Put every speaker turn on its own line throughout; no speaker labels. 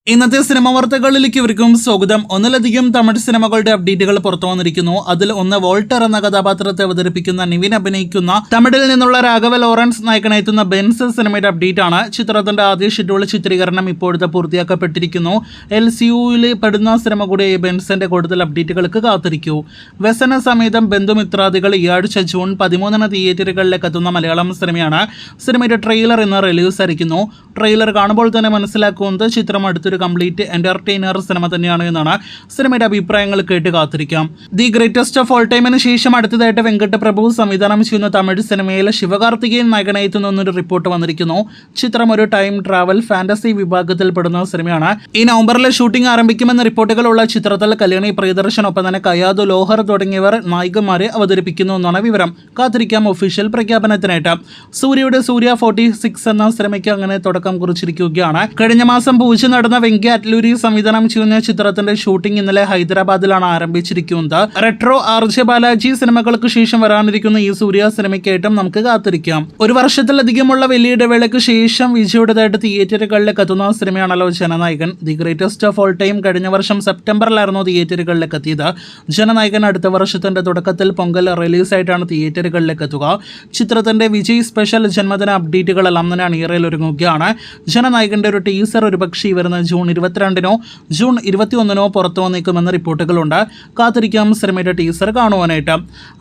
ഇന്നത്തെ സിനിമ വാർത്തകളിലേക്ക് ഇവർക്കും സ്വാഗതം. ഒന്നിലധികം തമിഴ് സിനിമകളുടെ അപ്ഡേറ്റുകൾ പുറത്തു വന്നിരിക്കുന്നു. അതിൽ ഒന്ന് വോൾട്ടർ എന്ന കഥാപാത്രത്തെ അവതരിപ്പിക്കുന്ന നിവിൻ അഭിനയിക്കുന്ന തമിഴിൽ നിന്നുള്ള രാഘവ ലോറൻസ് നായകനെത്തുന്ന ബെൻസ് സിനിമയുടെ അപ്ഡേറ്റ് ആണ്. ചിത്രത്തിന്റെ ആദ്യ ഷെഡ്യൂൾ ചിത്രീകരണം ഇപ്പോഴത്തെ പൂർത്തിയാക്കപ്പെട്ടിരിക്കുന്നു. LCUയിൽ പെടുന്ന സിനിമ കൂടിയ ബെൻസിന്റെ കൂടുതൽ അപ്ഡേറ്റുകൾക്ക് കാത്തിരിക്കൂ. വ്യസന സമേതം ബന്ധുമിത്രാദികൾ ഈ ആഴ്ച ജൂൺ 13 തിയേറ്ററുകളിലേക്ക് എത്തുന്ന മലയാളം സിനിമയാണ്. സിനിമയുടെ ട്രെയിലർ ഇന്ന് റിലീസ് ആയിരിക്കുന്നു. ട്രെയിലർ കാണുമ്പോൾ തന്നെ മനസ്സിലാക്കുന്നത് ചിത്രം അടുത്തൊരു കംപ്ലീറ്റ് എന്റർടൈനർ സിനിമ തന്നെയാണ് എന്നാണ്. സിനിമയുടെ അഭിപ്രായങ്ങൾ കേട്ട് കാത്തിരിക്കാം. ദി ഗ്രേറ്റസ്റ്റ് ഓഫ് ഓൾ ടൈമിന് ശേഷം അടുത്തതായിട്ട് വെങ്കട്ട് പ്രഭു സംവിധാനം ചെയ്യുന്ന തമിഴ് സിനിമയിൽ ശിവകാർത്തികേയൻ നായകനെത്തുന്ന എന്നൊരു റിപ്പോർട്ട് വന്നിരിക്കുന്നു. ചിത്രം ഒരു ടൈം ട്രാവൽ ഫാന്റസി വിഭാഗത്തിൽപ്പെടുന്ന സിനിമയാണ്. ഈ നവംബറിൽ ഷൂട്ടിംഗ് ആരംഭിക്കുമെന്ന റിപ്പോർട്ടുകളുള്ള ചിത്രത്തിൽ കല്യാണി പ്രിയദർശൻ ഒപ്പം തന്നെ കയാദു ലോഹർ തുടങ്ങിയവർ നായികമാരെ അവതരിപ്പിക്കുന്നു എന്നാണ് വിവരം. കാത്തിരിക്കാം ഒഫീഷ്യൽ പ്രഖ്യാപനത്തിനായിട്ട്. സൂര്യയുടെ സൂര്യ 46 എന്ന സിനിമയ്ക്ക് അങ്ങനെ തുടക്കം കുറിച്ചിരിക്കുകയാണ്. കഴിഞ്ഞ മാസം പൂജ നടന്ന വെങ്കി അറ്റ്ലൂരി സംവിധാനം ചെയ്യുന്ന ചിത്രത്തിന്റെ ഷൂട്ടിംഗ് ഇന്നലെ ഹൈദരാബാദിലാണ് ആരംഭിച്ചിരിക്കുന്നത്. റെട്രോ RJ ബാലാജി സിനിമകൾക്ക് ശേഷം വരാനിരിക്കുന്ന ഈ സൂര്യ സിനിമയ്ക്കായിട്ടും നമുക്ക് കാത്തിരിക്കാം. ഒരു വർഷത്തിലധികമുള്ള വലിയ ഇടവേളയ്ക്ക് ശേഷം വിജയുടേതായിട്ട് തിയേറ്ററുകളിലേക്ക് എത്തുന്ന സിനിമയാണല്ലോ Jananayagan. The greatest of all time കഴിഞ്ഞ വർഷം സെപ്റ്റംബറിലായിരുന്നു തിയേറ്ററുകളിലേക്ക് എത്തിയത്. ജനനായകൻ അടുത്ത വർഷത്തിന്റെ തുടക്കത്തിൽ പൊങ്കൽ റിലീസായിട്ടാണ് തിയേറ്ററുകളിലേക്ക് എത്തുക. ചിത്രത്തിന്റെ വിജയ് സ്പെഷ്യൽ ജന്മദിന അപ്ഡേറ്റുകളെല്ലാം തന്നെ അണിയറയിൽ ഒരുങ്ങുകയാണ്. ജനനായകന്റെ ഒരു ടീസർ ഒരുപക്ഷെ വരുന്ന ജൂൺ 22 ജൂൺ 21 പുറത്തു വന്നേക്കുമെന്ന റിപ്പോർട്ടുകളുണ്ട്. കാത്തിരിക്കാം സിനിമയുടെ ടീസർ കാണുവാനായിട്ട്.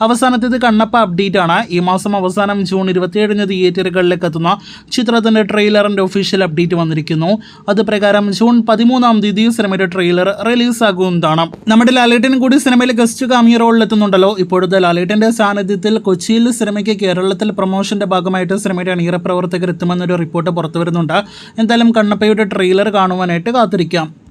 അവസാനത്തേത് കണ്ണപ്പ അപ്ഡേറ്റ് ആണ്. ഈ മാസം അവസാനം ജൂൺ 27 തിയേറ്ററുകളിലേക്ക് എത്തുന്ന ചിത്രത്തിന്റെ ട്രെയിലറിന്റെ ഒഫീഷ്യൽ അപ്ഡേറ്റ് വന്നിരിക്കുന്നു. അത് പ്രകാരം ജൂൺ 13 സിനിമയുടെ ട്രെയിലർ റിലീസ് ആകുന്നതാണ്. നമ്മുടെ ലാലേട്ടൻ കൂടി സിനിമയിൽ ഗസ്റ്റ് കാമിയോ റോളിൽ എത്തുന്നുണ്ടല്ലോ. ഇപ്പോഴത്തെ ലാലേട്ടന്റെ സാന്നിധ്യത്തിൽ കൊച്ചിയിൽ സിനിമയ്ക്ക് കേരളത്തിൽ പ്രൊമോഷന്റെ ഭാഗമായിട്ട് സിനിമയുടെ അണിയറ പ്രവർത്തകർ എത്തുമെന്നൊരു റിപ്പോർട്ട് പുറത്തു വരുന്നുണ്ട്. എന്തായാലും കണ്ണപ്പയുടെ ട്രെയിലർ കാണുവാനായിട്ട് കാത്തിരിക്കാം.